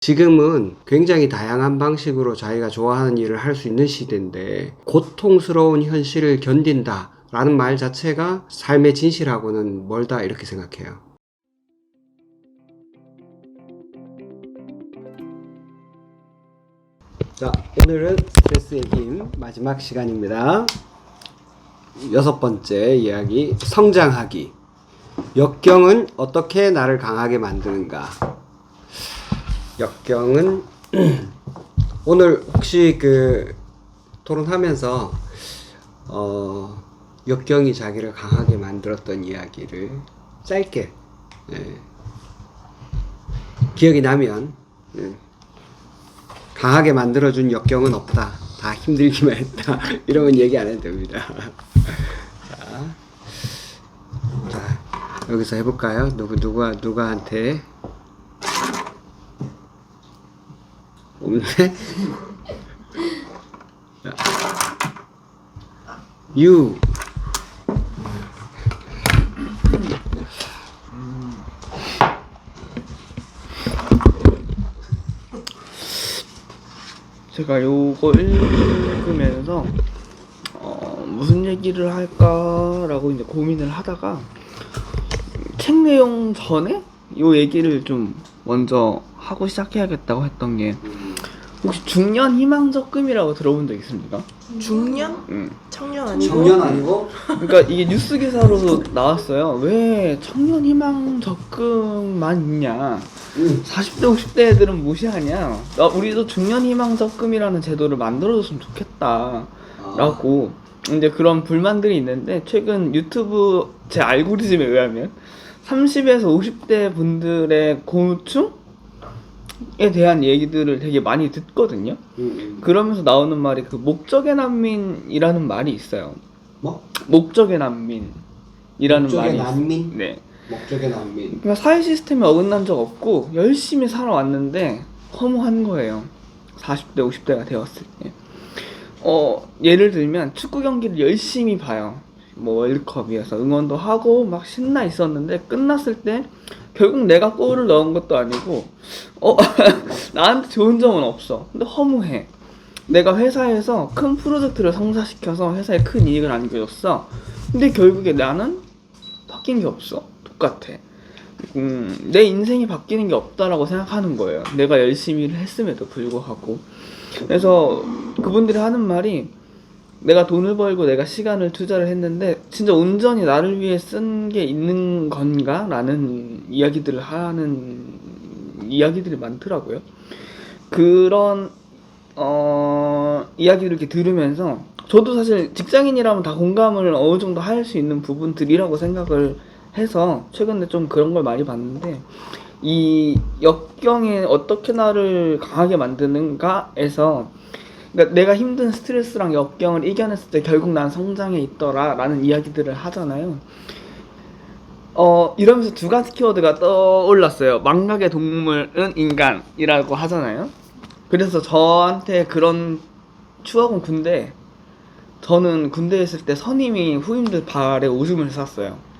지금은 굉장히 다양한 방식으로 자기가 좋아하는 일을 할 수 있는 시대인데 고통스러운 현실을 견딘다 라는 말 자체가 삶의 진실하고는 멀다 이렇게 생각해요. 자, 오늘은 스트레스의 힘 마지막 시간입니다. 6번째 이야기, 성장하기. 역경은 어떻게 나를 강하게 만드는가? 역경은 오늘 혹시 토론하면서 역경이 자기를 강하게 만들었던 이야기를 짧게 기억이 나면 강하게 만들어준 역경은 없다. 다 힘들기만 했다. 이러면 얘기 안 해도 됩니다. 자, 여기서 해볼까요? 누구한테? 없네? You. 제가 요거 읽으면서 무슨 얘기를 할까라고 이제 고민을 하다가 책 내용 전에 요 얘기를 좀 먼저 하고 시작해야겠다고 했던 게, 혹시 중년 희망 적금이라고 들어본 적 있습니까? 중년? 응. 청년 아니고? 청년 아니고? 그러니까 이게 뉴스 기사로도 나왔어요. 왜 청년 희망 적금만 있냐? 40대 50대 애들은 무시하냐? 우리도 중년 희망 적금이라는 제도를 만들어줬으면 좋겠다 라고 이제 그런 불만들이 있는데, 최근 유튜브 제 알고리즘에 의하면 30에서 50대 분들의 고충에 대한 얘기들을 되게 많이 듣거든요. 그러면서 나오는 말이 목적의 난민이라는 말이 있어요. 뭐? 목적의 난민이라는 목적의 말이 난민? 있어요. 네. 목적의 난민. 그러니까 사회 시스템에 어긋난 적 없고 열심히 살아왔는데 허무한 거예요. 40대 50대가 되었을 때. 예를 들면 축구 경기를 열심히 봐요. 뭐 월드컵이어서 응원도 하고 막 신나 있었는데 끝났을 때 결국 내가 골을 넣은 것도 아니고 나한테 좋은 점은 없어. 근데 허무해. 내가 회사에서 큰 프로젝트를 성사시켜서 회사에 큰 이익을 안겨줬어. 근데 결국에 나는 바뀐 게 없어. 똑같아. 내 인생이 바뀌는 게 없다라고 생각하는 거예요. 내가 열심히 일을 했음에도 불구하고. 그래서 그분들이 하는 말이, 내가 돈을 벌고 내가 시간을 투자를 했는데 진짜 온전히 나를 위해 쓴 게 있는 건가? 라는 이야기들을 하는 이야기들이 많더라고요. 그런 이야기를 이렇게 들으면서 저도 사실 직장인이라면 다 공감을 어느 정도 할 수 있는 부분들이라고 생각을 해서 최근에 좀 그런 걸 많이 봤는데, 이 역경에 어떻게 나를 강하게 만드는가에서, 그러니까 내가 힘든 스트레스랑 역경을 이겨냈을 때 결국 난 성장해 있더라 라는 이야기들을 하잖아요. 이러면서 두 가지 키워드가 떠올랐어요. 망각의 동물은 인간이라고 하잖아요. 그래서 저한테 그런 추억은 군대. 저는 군대에 있을 때 선임이 후임들 발에 오줌을 쌌어요.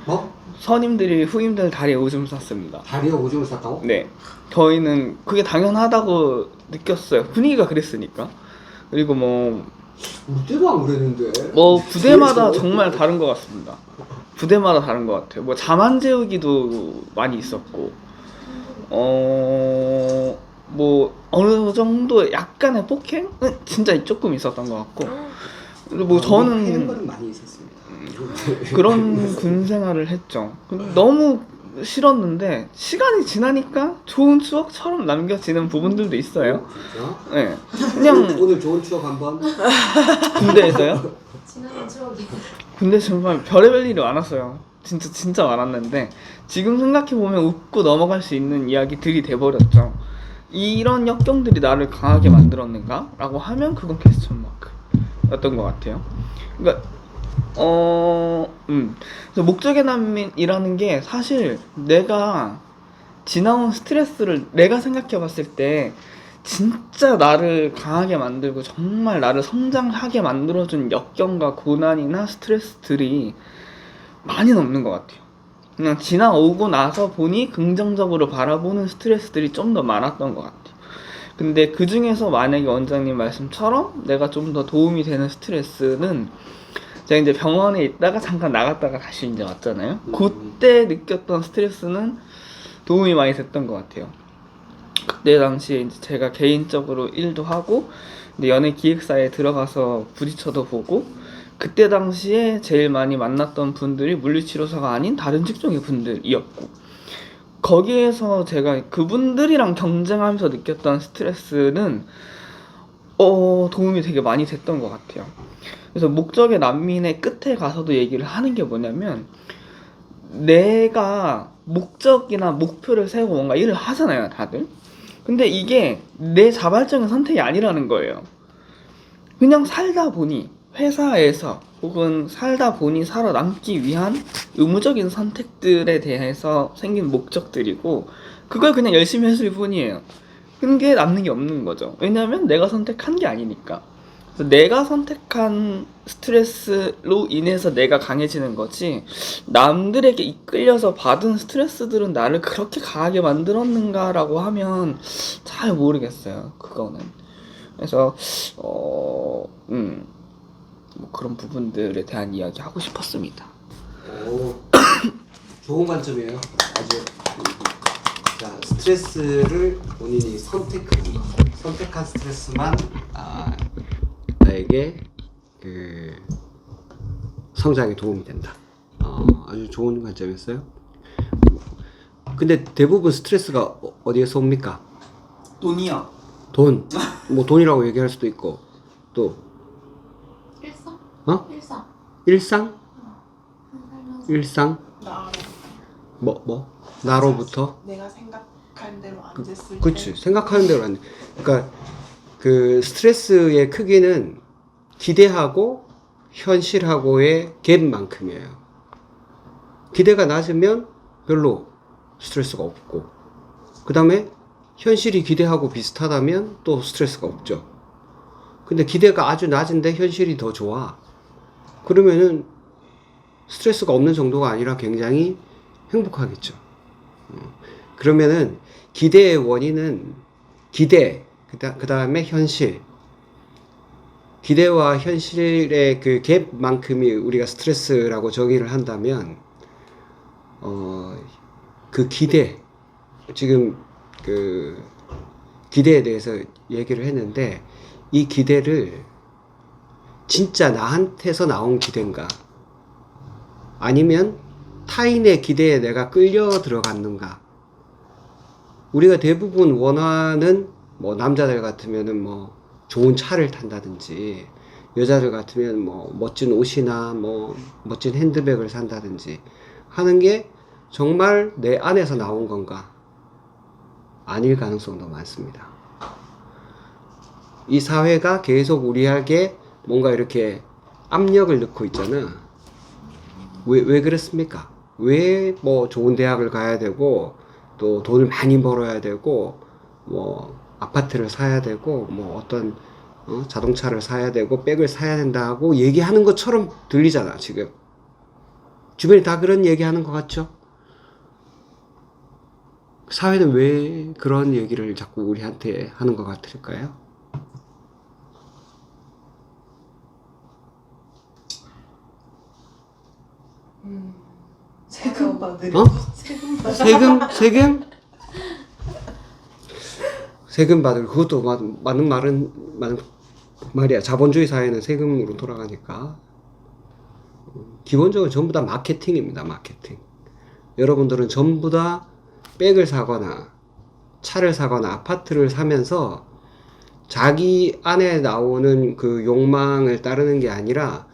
뭐? 선임들이 후임들 다리에 오줌을 쌌습니다. 다리에 오줌을 쌌다고? 네. 저희는 그게 당연하다고 느꼈어요. 분위기가 그랬으니까. 그리고 우리 때도 안 그랬는데. 부대마다 정말 다른 것 같습니다. 부대마다 다른 것 같아요. 잠 안 재우기도 많이 있었고, 어느 정도 약간의 폭행은 진짜 조금 있었던 것 같고, 그리고 저는 팬거는 많이 있었습니다. 그런 군 생활을 했죠. 너무 싫었는데 시간이 지나니까 좋은 추억처럼 남겨지는 부분들도 있어요. 진짜? 네, 그냥 오늘 좋은 추억 한번. 군대에서요. 지나간 추억이. 군대 정말 별의별 일이 많았어요. 진짜 많았는데 지금 생각해 보면 웃고 넘어갈 수 있는 이야기들이 돼버렸죠. 이런 역경들이 나를 강하게 만들었는가? 라고 하면 그건 퀘스천 마크였던 것 같아요. 그러니까 그래서 목적의 난민이라는 게 사실 내가 지나온 스트레스를 내가 생각해 봤을 때 진짜 나를 강하게 만들고 정말 나를 성장하게 만들어준 역경과 고난이나 스트레스들이 많이 없는 것 같아요. 그냥 지나오고 나서 보니 긍정적으로 바라보는 스트레스들이 좀 더 많았던 것 같아요. 근데 그 중에서 만약에 원장님 말씀처럼 내가 좀 더 도움이 되는 스트레스는 제가 이제 병원에 있다가 잠깐 나갔다가 다시 이제 왔잖아요. 그때 느꼈던 스트레스는 도움이 많이 됐던 것 같아요. 그때 당시에 이제 제가 개인적으로 일도 하고 근데 연예 기획사에 들어가서 부딪혀도 보고 그때 당시에 제일 많이 만났던 분들이 물리치료사가 아닌 다른 직종의 분들이었고 거기에서 제가 그분들이랑 경쟁하면서 느꼈던 스트레스는 도움이 되게 많이 됐던 것 같아요. 그래서 목적의 난민의 끝에 가서도 얘기를 하는 게 뭐냐면 내가 목적이나 목표를 세우고 뭔가 일을 하잖아요, 다들. 근데 이게 내 자발적인 선택이 아니라는 거예요. 그냥 살다 보니 회사에서 혹은 살다 보니 살아남기 위한 의무적인 선택들에 대해서 생긴 목적들이고 그걸 그냥 열심히 했을 뿐이에요. 근데 남는 게 없는 거죠. 왜냐면 내가 선택한 게 아니니까. 그래서 내가 선택한 스트레스로 인해서 내가 강해지는 거지 남들에게 이끌려서 받은 스트레스들은 나를 그렇게 강하게 만들었는가라고 하면 잘 모르겠어요. 그거는. 그래서 뭐 그런 부분들에 대한 이야기 하고 싶었습니다. 오, 좋은 관점이에요. 아주. 자, 스트레스를 본인이 선택한 스트레스만 나에게 그 성장에 도움이 된다. 아주 좋은 관점이었어요. 근데 대부분 스트레스가 어디에서 옵니까? 돈이요. 돈. 뭐 돈이라고 얘기할 수도 있고 또 일상? 어? 일상. 일상? 살면서 일상? 나로 뭐? 나로부터? 내가 생각한 대로 안 됐을 그치. 때 생각하는 대로 안 돼. 그러니까 그 스트레스의 크기는 기대하고 현실하고의 갭만큼이에요. 기대가 낮으면 별로 스트레스가 없고 그 다음에 현실이 기대하고 비슷하다면 또 스트레스가 없죠. 근데 기대가 아주 낮은데 현실이 더 좋아. 그러면은 스트레스가 없는 정도가 아니라 굉장히 행복하겠죠. 그러면은 기대의 원인은 기대, 그 다음에 현실. 기대와 현실의 그 갭만큼이 우리가 스트레스라고 정의를 한다면, 그 기대, 지금 그 기대에 대해서 얘기를 했는데, 이 기대를 진짜 나한테서 나온 기대인가? 아니면 타인의 기대에 내가 끌려 들어갔는가? 우리가 대부분 원하는 뭐 남자들 같으면은 뭐 좋은 차를 탄다든지 여자들 같으면 뭐 멋진 옷이나 뭐 멋진 핸드백을 산다든지 하는 게 정말 내 안에서 나온 건가? 아닐 가능성도 많습니다. 이 사회가 계속 우리에게 뭔가 이렇게 압력을 넣고 있잖아. 왜 그렇습니까? 왜 뭐 좋은 대학을 가야 되고 또 돈을 많이 벌어야 되고 뭐 아파트를 사야 되고 뭐 어떤 자동차를 사야 되고 백을 사야 된다고 얘기하는 것처럼 들리잖아. 지금 주변에 다 그런 얘기하는 것 같죠? 사회는 왜 그런 얘기를 자꾸 우리한테 하는 것 같을까요? 세금 받으려 어? 세금 받으려 세금 받을 그것도 맞는 말이야. 자본주의 사회는 세금으로 돌아가니까 기본적으로 전부 다 마케팅입니다. 마케팅. 여러분들은 전부 다 백을 사거나 차를 사거나 아파트를 사면서 자기 안에 나오는 그 욕망을 따르는 게 아니라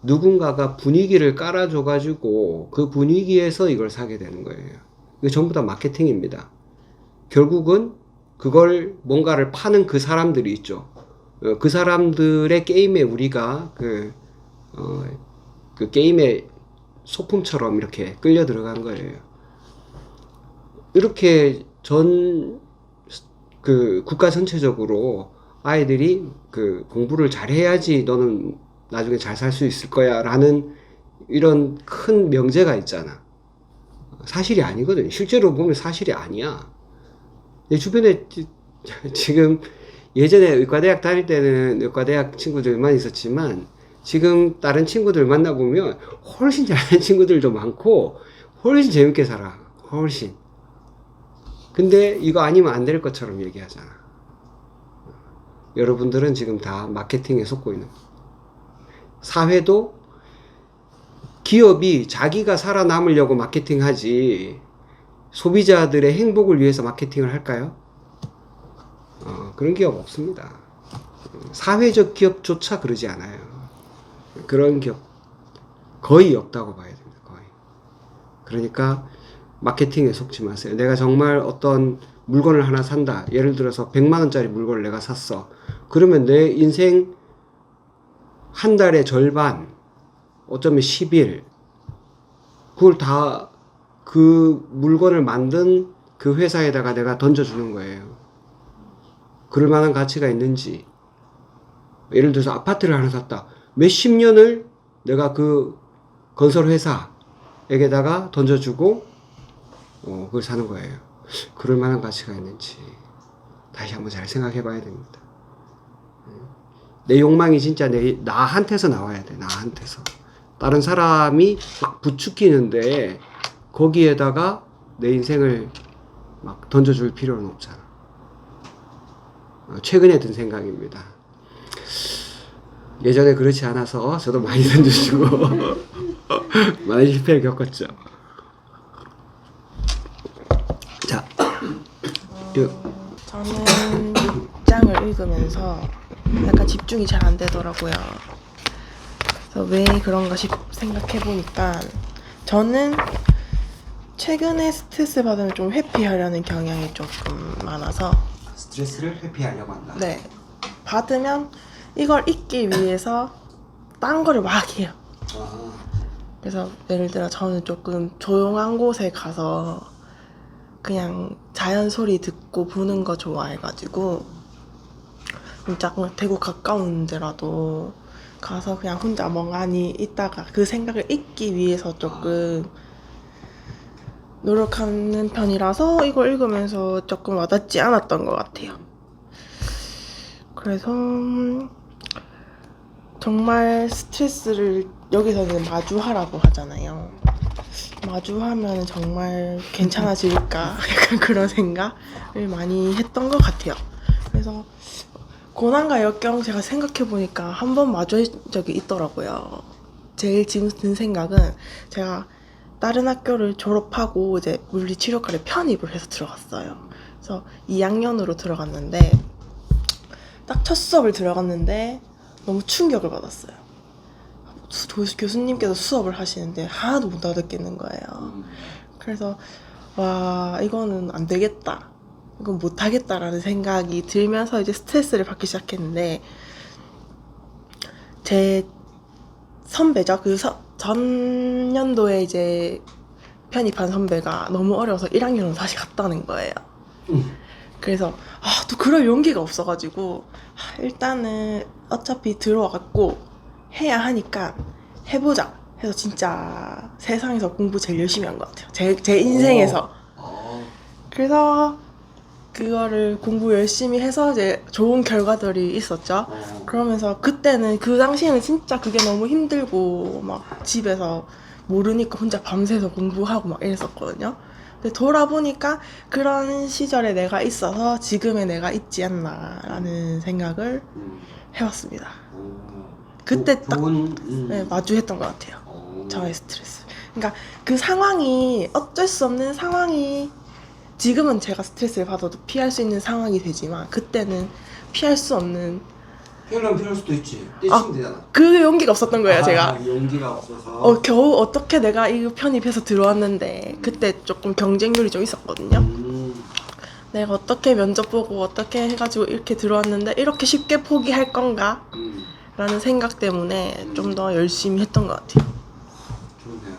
누군가가 분위기를 깔아줘가지고 그 분위기에서 이걸 사게 되는 거예요. 이거 전부 다 마케팅입니다. 결국은 그걸 뭔가를 파는 그 사람들이 있죠. 그 사람들의 게임에 우리가 그 게임의 소품처럼 이렇게 끌려 들어간 거예요. 이렇게 국가 전체적으로 아이들이 그 공부를 잘 해야지 너는 나중에 잘 살 수 있을 거야 라는 이런 큰 명제가 있잖아. 사실이 아니거든요. 실제로 보면 사실이 아니야. 내 주변에 지금 예전에 의과대학 다닐 때는 의과대학 친구들만 있었지만 지금 다른 친구들 만나보면 훨씬 잘하는 친구들도 많고 훨씬 재밌게 살아. 훨씬. 근데 이거 아니면 안 될 것처럼 얘기하잖아. 여러분들은 지금 다 마케팅에 속고 있는 거야. 사회도 기업이 자기가 살아남으려고 마케팅하지 소비자들의 행복을 위해서 마케팅을 할까요? 그런 기업 없습니다. 사회적 기업조차 그러지 않아요. 그런 기업 거의 없다고 봐야 됩니다. 거의. 그러니까 마케팅에 속지 마세요. 내가 정말 어떤 물건을 하나 산다. 예를 들어서 100만 원짜리 물건을 내가 샀어. 그러면 내 인생 한 달의 절반, 어쩌면 10일, 그걸 다 그 물건을 만든 그 회사에다가 내가 던져주는 거예요. 그럴 만한 가치가 있는지. 예를 들어서 아파트를 하나 샀다. 몇십 년을 내가 그 건설 회사에게다가 던져주고 그걸 사는 거예요. 그럴 만한 가치가 있는지 다시 한번 잘 생각해 봐야 됩니다. 내 욕망이 진짜 나한테서 나와야 돼. 나한테서. 다른 사람이 막 부추기는데 거기에다가 내 인생을 막 던져줄 필요는 없잖아. 최근에 든 생각입니다. 예전에 그렇지 않아서 저도 많이 던져주고 많이 실패를 겪었죠. 자, 저는 6장을 읽으면서 약간 집중이 잘 안 되더라고요. 그래서 왜 그런가 생각해 보니까 저는 최근에 스트레스 받으면 좀 회피하려는 경향이 조금 많아서 스트레스를 회피하려고 한다. 네, 받으면 이걸 잊기 위해서 딴 거를 막 해요. 그래서 예를 들어 저는 조금 조용한 곳에 가서 그냥 자연 소리 듣고 보는 거 좋아해가지고 진짜 대구 가까운 데라도 가서 그냥 혼자 멍하니 있다가 그 생각을 잊기 위해서 조금 노력하는 편이라서 이걸 읽으면서 조금 와닿지 않았던 것 같아요. 그래서 정말 스트레스를 여기서는 마주하라고 하잖아요. 마주하면 정말 괜찮아질까? 약간 그런 생각을 많이 했던 것 같아요. 그래서 고난과 역경 제가 생각해보니까 한 번 마주한 적이 있더라고요. 제일 지금 든 생각은 제가 다른 학교를 졸업하고 이제 물리치료과를 편입을 해서 들어갔어요. 그래서 2학년으로 들어갔는데 딱 첫 수업을 들어갔는데 너무 충격을 받았어요. 교수님께서 수업을 하시는데 하나도 못 알아듣겠는 거예요. 그래서 와 이거는 안 되겠다, 이건 못 하겠다라는 생각이 들면서 이제 스트레스를 받기 시작했는데 제 선배죠. 그 전년도에 이제 편입한 선배가 너무 어려워서 1학년으로 다시 갔다는 거예요. 그래서 또 그럴 용기가 없어가지고 일단은 어차피 들어왔고 해야 하니까 해보자 해서 진짜 세상에서 공부 제일 열심히 한 것 같아요. 제 인생에서. 그래서 그거를 공부 열심히 해서 이제 좋은 결과들이 있었죠. 그러면서 그때는 그 당시에는 진짜 그게 너무 힘들고 막 집에서 모르니까 혼자 밤새서 공부하고 막 이랬었거든요. 근데 돌아보니까 그런 시절에 내가 있어서 지금의 내가 있지 않나라는 생각을 해봤습니다. 그때 딱 네, 마주했던 것 같아요. 저의 스트레스. 그러니까 그 상황이 어쩔 수 없는 상황이 지금은 제가 스트레스를 받아도 피할 수 있는 상황이 되지만 그때는 피할 수 없는. 피하려면 피할 수도 있지. 떼치면 되잖아. 그 용기가 없었던 거예요. 제가 용기가 없어서. 겨우 어떻게 내가 이거 편입해서 들어왔는데 그때 조금 경쟁률이 좀 있었거든요. 내가 어떻게 면접 보고 어떻게 해가지고 이렇게 들어왔는데 이렇게 쉽게 포기할 건가? 라는 생각 때문에 좀 더 열심히 했던 것 같아요. 좋네요.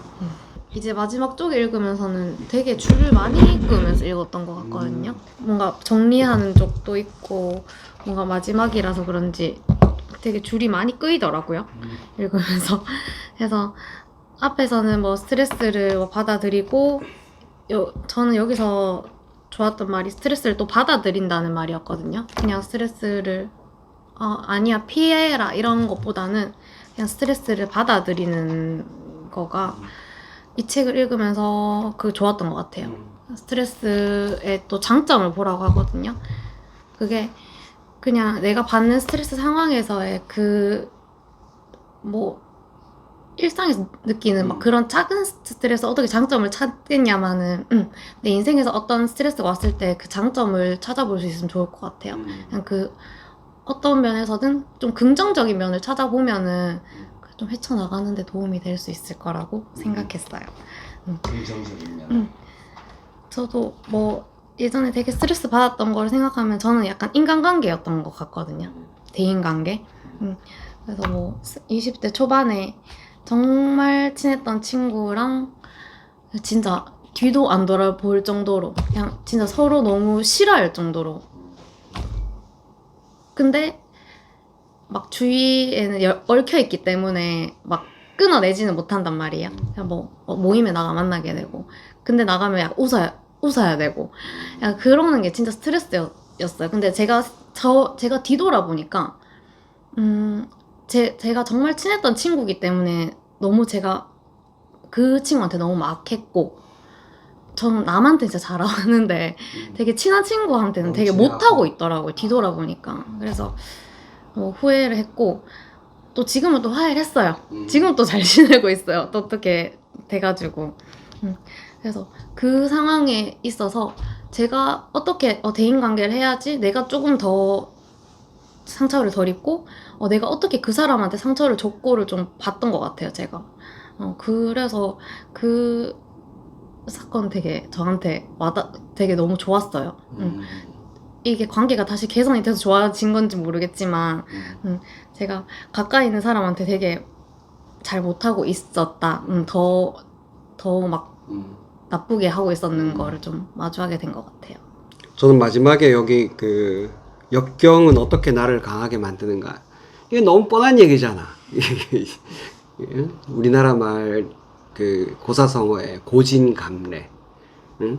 이제 마지막 쪽 읽으면서는 되게 줄을 많이 읽으면서 읽었던 것 같거든요. 뭔가 정리하는 쪽도 있고 뭔가 마지막이라서 그런지 되게 줄이 많이 끄이더라고요. 읽으면서. 그래서 앞에서는 뭐 스트레스를 받아들이고 저는 여기서 좋았던 말이 스트레스를 또 받아들인다는 말이었거든요. 그냥 스트레스를 아니야 피해라 이런 것보다는 그냥 스트레스를 받아들이는 거가 이 책을 읽으면서 그 좋았던 것 같아요. 스트레스의 또 장점을 보라고 하거든요. 그게 그냥 내가 받는 스트레스 상황에서의 일상에서 느끼는 막 그런 작은 스트레스 어떻게 장점을 찾겠냐마는 내 인생에서 어떤 스트레스가 왔을 때 그 장점을 찾아볼 수 있으면 좋을 것 같아요. 그냥 어떤 면에서든 좀 긍정적인 면을 찾아보면은 좀 헤쳐나가는데 도움이 될 수 있을 거라고 생각했어요. 긍정적인 면. 저도 예전에 되게 스트레스 받았던 걸 생각하면 저는 약간 인간관계였던 것 같거든요. 대인관계. 그래서 20대 초반에 정말 친했던 친구랑 진짜 뒤도 안 돌아볼 정도로 그냥 진짜 서로 너무 싫어할 정도로. 근데 막 주위에는 얽혀있기 때문에 막 끊어내지는 못한단 말이에요. 그냥 모임에 나가 만나게 되고 근데 나가면 약간 웃어야 되고 약간 그러는 게 진짜 스트레스였어요. 근데 제가 뒤돌아보니까 제가 정말 친했던 친구이기 때문에 너무 제가 그 친구한테 너무 막했고 저는 남한테 진짜 잘하는데 되게 친한 친구한테는 되게 못하고 있더라고요. 뒤돌아보니까. 그래서 후회를 했고 또 지금은 또 화해를 했어요. 지금 또 잘 지내고 있어요. 또 어떻게 돼가지고. 그래서 그 상황에 있어서 제가 어떻게 대인관계를 해야지 내가 조금 더 상처를 덜 입고 내가 어떻게 그 사람한테 상처를 줬고를 좀 봤던 것 같아요. 제가. 그래서 그 사건 되게 저한테 되게 너무 좋았어요. 이게 관계가 다시 개선이 돼서 좋아진 건지 모르겠지만 제가 가까이 있는 사람한테 되게 잘 못하고 있었다. 더 막 나쁘게 하고 있었는 거를 좀 마주하게 된 것 같아요. 저는 마지막에 여기 역경은 어떻게 나를 강하게 만드는가. 이게 너무 뻔한 얘기잖아. 우리나라 말 고사성어의 고진감래. 응?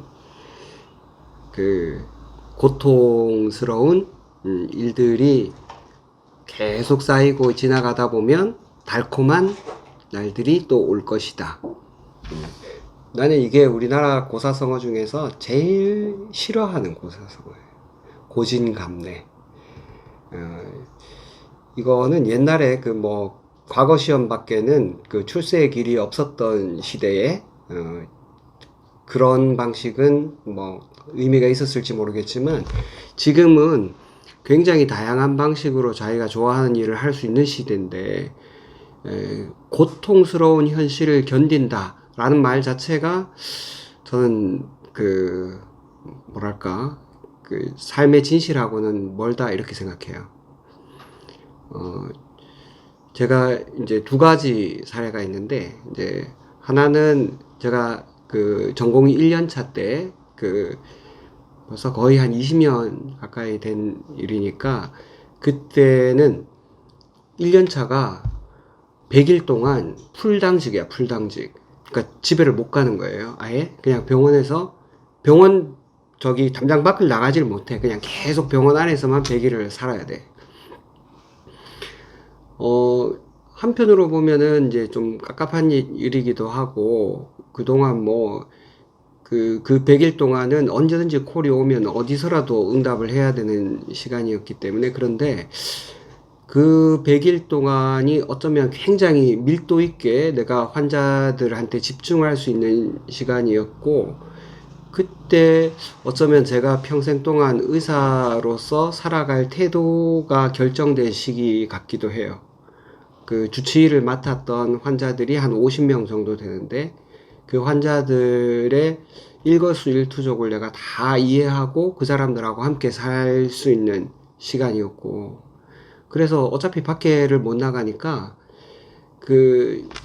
고통스러운 일들이 계속 쌓이고 지나가다 보면 달콤한 날들이 또 올 것이다. 나는 이게 우리나라 고사성어 중에서 제일 싫어하는 고사성어예요. 고진감래. 이거는 옛날에 과거 시험 밖에는 출세의 길이 없었던 시대에 그런 방식은 의미가 있었을지 모르겠지만 지금은 굉장히 다양한 방식으로 자기가 좋아하는 일을 할 수 있는 시대인데 고통스러운 현실을 견딘다 라는 말 자체가 저는 삶의 진실하고는 멀다 이렇게 생각해요. 제가 이제 두 가지 사례가 있는데 이제 하나는 제가 전공이 1년차 때 벌써 거의 한 20년 가까이 된 일이니까 그때는 1년차가 100일 동안 풀당직이야, 풀당직. 그러니까 집에를 못 가는 거예요. 아예 그냥 병원 담장 밖을 나가지를 못해. 그냥 계속 병원 안에서만 100일을 살아야 돼. 한편으로 보면은 이제 좀 깝깝한 일이기도 하고 그동안 그 100일 동안은 언제든지 콜이 오면 어디서라도 응답을 해야 되는 시간이었기 때문에 그런데 그 100일 동안이 어쩌면 굉장히 밀도 있게 내가 환자들한테 집중할 수 있는 시간이었고 그때 어쩌면 제가 평생 동안 의사로서 살아갈 태도가 결정된 시기 같기도 해요. 주치의를 맡았던 환자들이 한 50명 정도 되는데 그 환자들의 일거수일투족을 내가 다 이해하고 그 사람들하고 함께 살 수 있는 시간이었고 그래서 어차피 밖에를 못 나가니까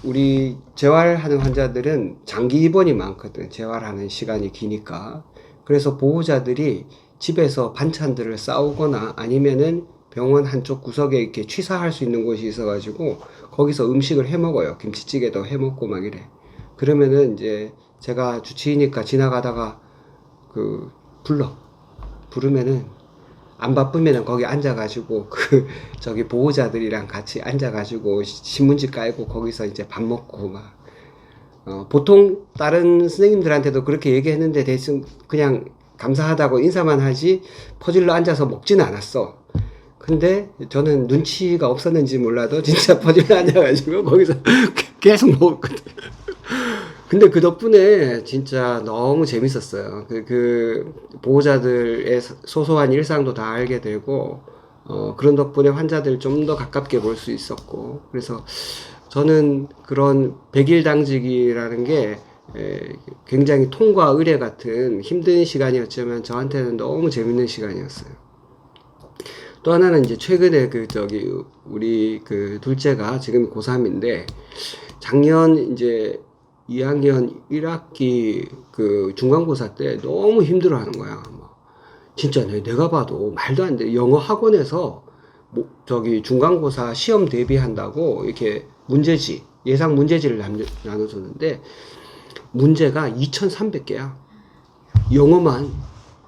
우리 재활하는 환자들은 장기 입원이 많거든. 재활하는 시간이 기니까. 그래서 보호자들이 집에서 반찬들을 싸우거나 아니면은 병원 한쪽 구석에 이렇게 취사할 수 있는 곳이 있어가지고 거기서 음식을 해 먹어요. 김치찌개도 해 먹고 막 이래. 그러면은 이제 제가 주치의니까 지나가다가 부르면은 안 바쁘면은 거기 앉아가지고 저기 보호자들이랑 같이 앉아가지고 신문지 깔고 거기서 이제 밥 먹고 막 보통 다른 선생님들한테도 그렇게 얘기했는데 대충 그냥 감사하다고 인사만 하지 퍼질러 앉아서 먹지는 않았어. 근데 저는 눈치가 없었는지 몰라도 진짜 퍼질러 앉아가지고 거기서 계속 먹었거든. 근데 그 덕분에 진짜 너무 재밌었어요. 그 보호자들의 소소한 일상도 다 알게 되고, 그런 덕분에 환자들 좀 더 가깝게 볼 수 있었고, 그래서 저는 그런 100일 당직이라는 게 굉장히 통과 의례 같은 힘든 시간이었지만 저한테는 너무 재밌는 시간이었어요. 또 하나는 이제 최근에 우리 둘째가 지금 고3인데 작년 이제 2학년 1학기 중간고사 때 너무 힘들어 하는 거야. 진짜 내가 봐도 말도 안 돼. 영어 학원에서 중간고사 시험 대비한다고 이렇게 예상 문제지를 나눠줬는데 문제가 2,300개야. 영어만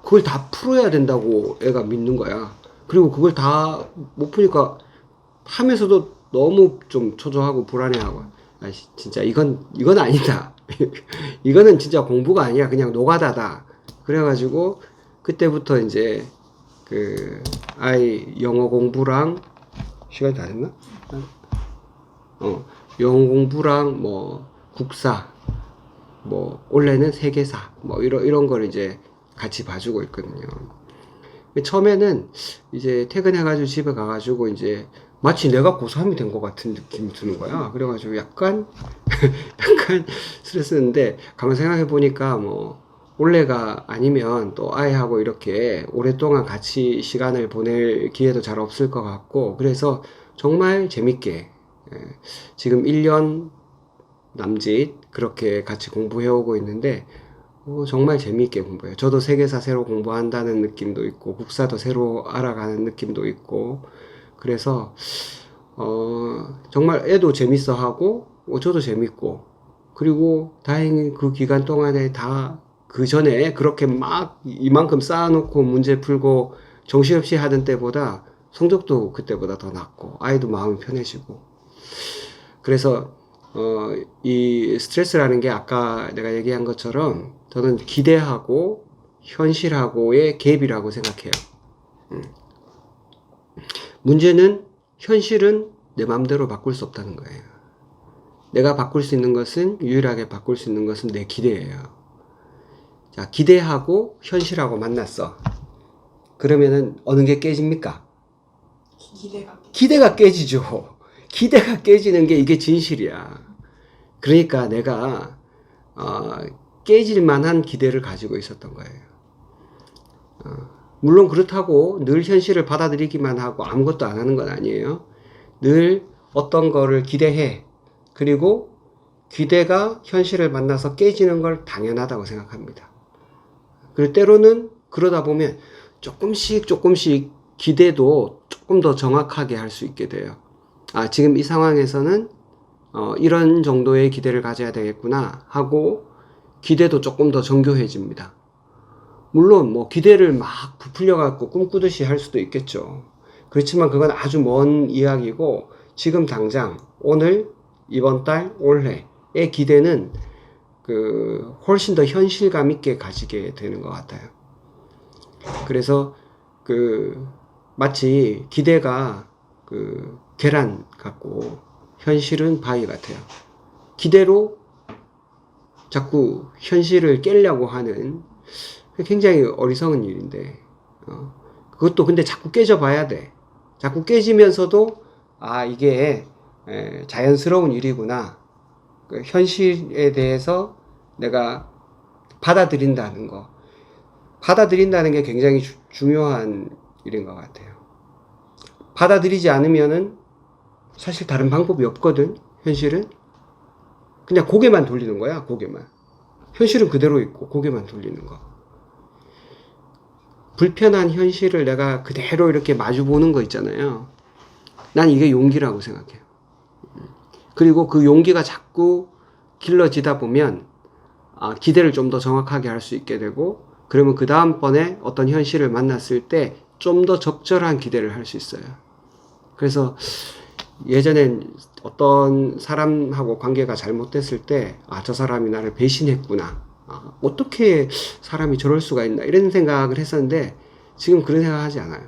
그걸 다 풀어야 된다고 애가 믿는 거야. 그리고 그걸 다 못 푸니까 하면서도 너무 좀 초조하고 불안해하고, 진짜 이건 아니다. 이거는 진짜 공부가 아니야. 그냥 노가다다. 그래가지고 그때부터 이제 아이 영어 공부랑 시간이 다 됐나? 영어 공부랑 국사, 원래는 세계사, 이런 걸 이제 같이 봐주고 있거든요. 처음에는 이제 퇴근해가지고 집에 가가지고 이제 마치 내가 고3이 된 것 같은 느낌이 드는 거야. 그래가지고 약간 스트레스인데 가만 생각해 보니까 올해가 아니면 또 아이하고 이렇게 오랫동안 같이 시간을 보낼 기회도 잘 없을 것 같고, 그래서 정말 재밌게 지금 1년 남짓 그렇게 같이 공부해오고 있는데 정말 재미있게 공부해요. 저도 세계사 새로 공부한다는 느낌도 있고 국사도 새로 알아가는 느낌도 있고, 그래서 정말 애도 재밌어하고 저도 재밌고, 그리고 다행히 그 기간 동안에 다 그 전에 그렇게 막 이만큼 쌓아놓고 문제 풀고 정신없이 하던 때보다 성적도 그때보다 더 낫고 아이도 마음이 편해지고, 그래서 이 스트레스라는 게 아까 내가 얘기한 것처럼 저는 기대하고 현실하고의 갭이라고 생각해요. 문제는 현실은 내 마음대로 바꿀 수 없다는 거예요. 내가 바꿀 수 있는 것은, 유일하게 바꿀 수 있는 것은 내 기대예요. 자, 기대하고 현실하고 만났어. 그러면은 어느 게 깨집니까? 기대가 깨지죠. 기대가 깨지는 게 이게 진실이야. 그러니까 내가 깨질 만한 기대를 가지고 있었던 거예요. 물론 그렇다고 늘 현실을 받아들이기만 하고 아무것도 안 하는 건 아니에요. 늘 어떤 거를 기대해. 그리고 기대가 현실을 만나서 깨지는 걸 당연하다고 생각합니다. 그리고 때로는 그러다 보면 조금씩 기대도 조금 더 정확하게 할 수 있게 돼요. 지금 이 상황에서는 이런 정도의 기대를 가져야 되겠구나 하고 기대도 조금 더 정교해집니다. 물론 기대를 막 부풀려 갖고 꿈꾸듯이 할 수도 있겠죠. 그렇지만 그건 아주 먼 이야기고, 지금 당장 오늘, 이번 달, 올해의 기대는 훨씬 더 현실감 있게 가지게 되는 것 같아요. 그래서 마치 기대가 계란 같고 현실은 바위 같아요. 기대로 자꾸 현실을 깨려고 하는 굉장히 어리석은 일인데, 그것도 근데 자꾸 깨져봐야 돼. 자꾸 깨지면서도 이게 자연스러운 일이구나. 현실에 대해서 내가 받아들인다는 거. 받아들인다는 게 굉장히 중요한 일인 것 같아요. 받아들이지 않으면은 사실 다른 방법이 없거든. 현실은 그냥 고개만 돌리는 거야. 고개만. 현실은 그대로 있고 고개만 돌리는 거. 불편한 현실을 내가 그대로 이렇게 마주보는 거 있잖아요. 난 이게 용기라고 생각해요. 그리고 그 용기가 자꾸 길러지다 보면 기대를 좀 더 정확하게 할 수 있게 되고, 그러면 그 다음번에 어떤 현실을 만났을 때 좀 더 적절한 기대를 할 수 있어요. 그래서 예전엔 어떤 사람하고 관계가 잘못됐을 때, 저 사람이 나를 배신했구나. 어떻게 사람이 저럴 수가 있나. 이런 생각을 했었는데, 지금 그런 생각 하지 않아요.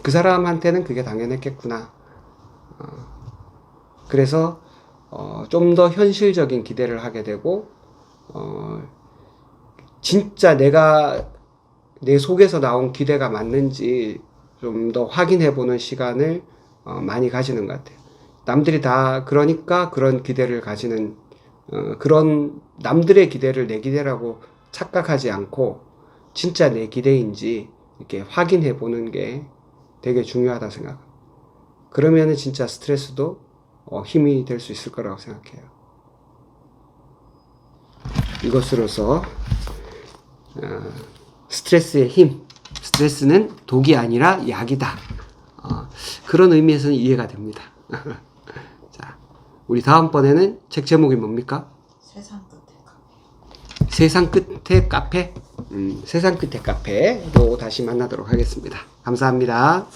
그 사람한테는 그게 당연했겠구나. 그래서, 좀 더 현실적인 기대를 하게 되고, 진짜 내 속에서 나온 기대가 맞는지 좀 더 확인해보는 시간을 많이 가지는 것 같아요. 남들이 다 그러니까 그런 기대를 가지는, 그런 남들의 기대를 내 기대라고 착각하지 않고 진짜 내 기대인지 이렇게 확인해보는 게 되게 중요하다 생각합니다. 그러면은 진짜 스트레스도 힘이 될 수 있을 거라고 생각해요. 이것으로서 스트레스의 힘, 스트레스는 독이 아니라 약이다. 그런 의미에서는 이해가 됩니다. 자, 우리 다음번에는 책 제목이 뭡니까? 세상 끝에 가. 세상 끝의 카페? 세상 끝의 카페로 다시 만나도록 하겠습니다. 감사합니다.